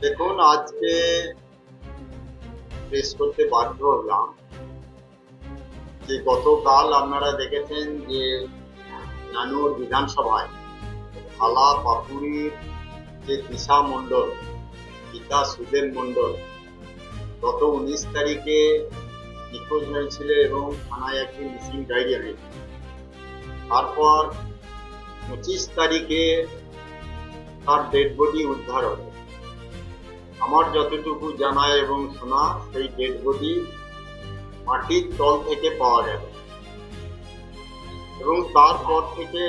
দেখুন, আজকে প্রেস করতে বাধ্য হলাম যে গতকাল আপনারা দেখেছেন যে নানুর বিধানসভায় থালা পাপুরির যে দিশা মণ্ডল, পিতা সুদেব মণ্ডল গত 19 তারিখে নিখোঁজ হয়েছিল এবং থানায় একটি মিসিং ডায়েরি হয়েছিল। তারপর 25 তারিখে তার ডেড বডি উদ্ধার হয়। আমার যতটুকু জানা এবং শোনা, সেই ডেড বডি মাটির তল থেকে পাওয়া গেল এবং তারপর থেকে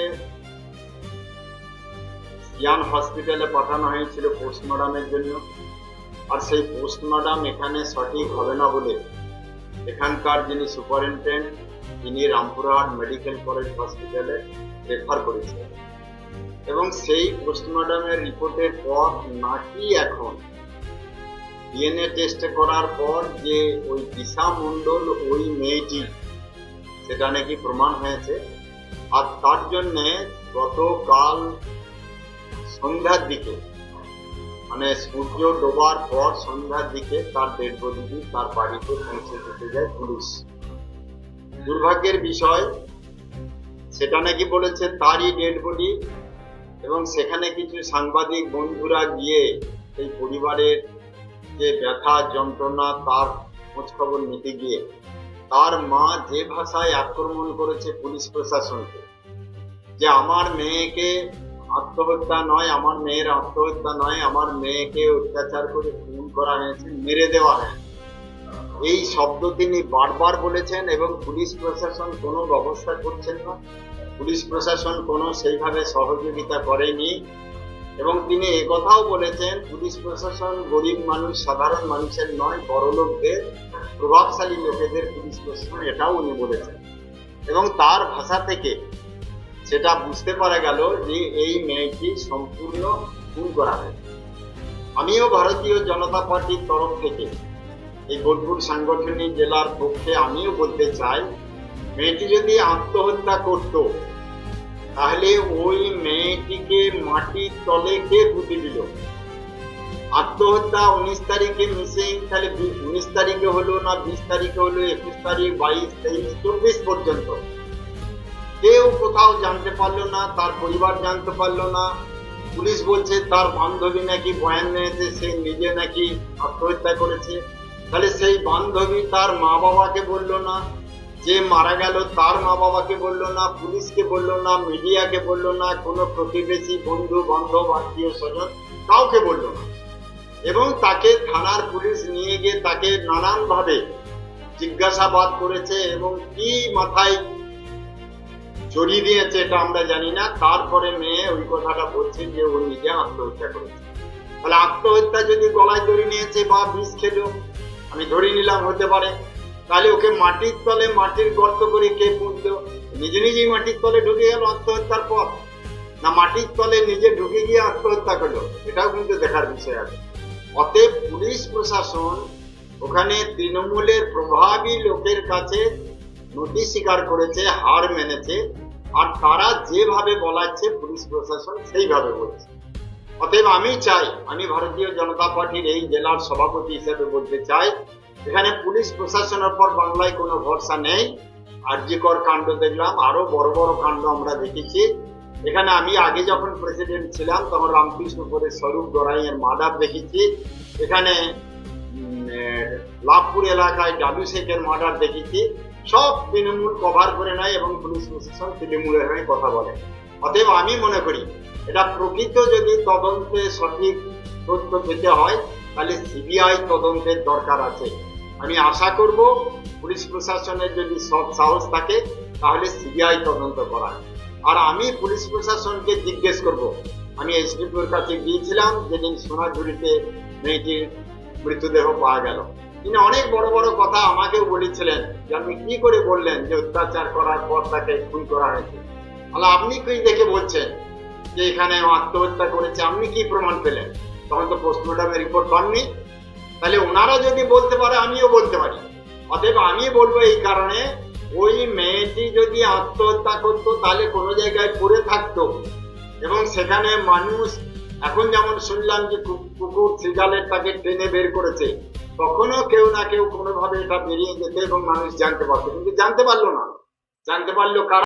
সিয়ান হসপিটালে পাঠানো হয়েছিল পোস্টমর্টমের জন্য। আর সেই পোস্টমর্টম এখানে সঠিক হবে না বলে এখানকার যিনি সুপারিনটেন্ডেন্ট তিনি রামপুরহাট মেডিকেল কলেজ হসপিটালে রেফার করেছে এবং সেই পোস্টমর্টমের রিপোর্টের পর নাকি এখন ডিএনএ টেস্ট করার পর যে ওই দিশা মণ্ডল ওই মেয়েটি, সেটা নাকি প্রমাণ হয়েছে। আর তার জন্যে গতকাল সন্ধ্যার দিকে, মানে সূর্য ডোবার পর সন্ধ্যার দিকে তার ডেড বডিটি তার বাড়িতে পৌঁছে দিতে যায় পুলিশ। দুর্ভাগ্যের বিষয়, সেটা নাকি বলেছে তারই ডেড বডি এবং সেখানে কিছু সাংবাদিক বন্ধুরা গিয়ে সেই পরিবারের যে ব্যথা যন্ত্রণা তার খোঁজ খবর নিতে গিয়ে তার মা যে ভাষায় আক্রমণ করেছে পুলিশ প্রশাসনকে, যে আমার মেয়েকে আত্মহত্যা নয়, আমার মেয়ের আত্মহত্যা নয়, আমার মেয়েকে অত্যাচার করে খুন করা হয়েছে, মেরে দেওয়া হয়েছে, এই শব্দ তিনি বারবার বলেছেন এবং পুলিশ প্রশাসন কোনো ব্যবস্থা করছেন না। পুলিশ প্রশাসন কোনো সেইভাবে সহযোগিতা করেনি এবং তিনি একথাও বলেছেন পুলিশ প্রশাসন গরিব মানুষ, সাধারণ মানুষের নয়, বড়লোকদের, প্রভাবশালী লোকেদের পুলিশ প্রশাসন, এটাও উনি বলেছেন। এবং তার ভাষা থেকে সেটা বুঝতে পারা গেল যে এই মেয়েটি সম্পূর্ণ খুন করা হয়েছে। আমিও ভারতীয় জনতা পার্টির তরফ থেকে এই বোলপুর সাংগঠনিক জেলার পক্ষে আমিও বলতে চাই, মেয়েটি যদি আত্মহত্যা করত তাহলে ওই মেয়েটিকে মাটির তলে কে পুঁতে দিল? আত্মহত্যা 19 তারিখে মিসিং, তাহলে 19 তারিখে হলো না 20 তারিখে হলো, 21 তারিখ, 22, 23, 24 পর্যন্ত কেউ কোথাও জানতে পারলো না, তার পরিবার জানতে পারলো না। পুলিশ বলছে তার বান্ধবী নাকি বয়ান নিয়েছে সে নিজে নাকি আত্মহত্যা করেছে। তাহলে সেই বান্ধবী তার মা বাবাকে বললো না, যে মারা গেল তার মা বাবাকে বললো না, পুলিশকে বললো না, মিডিয়াকে বললো না, কোনো প্রতিবেশী, বন্ধু বান্ধব, আত্মীয় স্বজন কাউকে বললো না। এবং তাকে থানার পুলিশ নিয়ে গিয়ে তাকে নানান ভাবে জিজ্ঞাসাবাদ করেছে এবং কি মাথায় জড়িয়ে দিয়েছে এটা আমরা জানি না। তারপরে মেয়ে ওই কথাটা বলছে যে ও নিজে আত্মহত্যা করেছে। তাহলে আত্মহত্যা যদি গলায় দড়ি নিয়েছে বা বিষ খেলো, আমি ধরে নিলাম হতে পারে, তাহলে ওকে মাটির তলে মাটির গর্ত করে কে পুঁতলো? নিজে নিজেই মাটির তলে ঢুকে গেল আত্মহত্যার পর, না মাটির তলে নিজে ঢুকে গিয়ে আত্মহত্যা করলো? এটাও কিন্তু দেখার বিষয় আছে। অতএব পুলিশ প্রশাসন ওখানে তৃণমূলের প্রভাবী লোকের কাছে নতি স্বীকার করেছে, হার মেনেছে, আর তারা যেভাবে বলাচ্ছে পুলিশ প্রশাসন সেইভাবে বলছে। অতএব আমি চাই, আমি ভারতীয় জনতা পার্টির এই জেলার সভাপতি হিসেবে বলতে চাই, এখানে পুলিশ প্রশাসনের পর বাংলায় কোনো ভরসা নেই। আরজিকর কাণ্ড দেখলাম, আরো বড় বড় কাণ্ড আমরা দেখেছি। এখানে আমি আগে যখন প্রেসিডেন্ট ছিলাম তখন রামকৃষ্ণপুরের স্বরূপ গড়াইয়ের মার্ডার দেখেছি, এখানে লাভপুর এলাকায় ডাবু শেখের মার্ডার দেখেছি। সব তৃণমূল কভার করে নেয় এবং পুলিশ প্রশাসন তৃণমূলের হয়ে কথা বলে। অতএব আমি মনে করি এটা প্রকৃত যদি তদন্তে সঠিক তথ্য পেতে হয় তাহলে সিবিআই তদন্তের দরকার আছে। আমি আশা করব পুলিশ প্রশাসনের যদি সব সাহস থাকে তাহলে সিবিআই তদন্ত করা। আর আমি পুলিশ প্রশাসনকে জিজ্ঞেস করব, আমি এসডিপিওর কাছে গিয়েছিলাম যেদিন সোনাঝুরিতে মেয়েটির মৃতদেহ পাওয়া গেল, তিনি অনেক বড় বড় কথা আমাকেও বলেছিলেন যে আপনি কি করে বললেন যে অত্যাচার করার পর তাকে খুন করা হয়েছে? তাহলে আপনি কি দেখে বলছেন যে এখানে আত্মহত্যা করেছে? আপনি কি প্রমাণ পেলেন? তখন তো পোস্টমর্টমের রিপোর্ট পাননি। তাহলে ওনারা যদি বলতে পারে আমিও বলতে পারি। অতএব আমি বলবো এই কারণে, ওই মেয়েটি যদি আত্মহত্যা করতো তাহলে কোনো জায়গায় পড়ে থাকতো এবং সেখানে মানুষ এখন যেমন শুনলাম যে কুকুর সিগালের তাকে টেনে বের করেছে, তখনও কেউ না কেউ কোনোভাবে এটা বেরিয়ে যেত এবং মানুষ জানতে পারতো, কিন্তু জানতে পারলো না। জানতে পারলো কারা?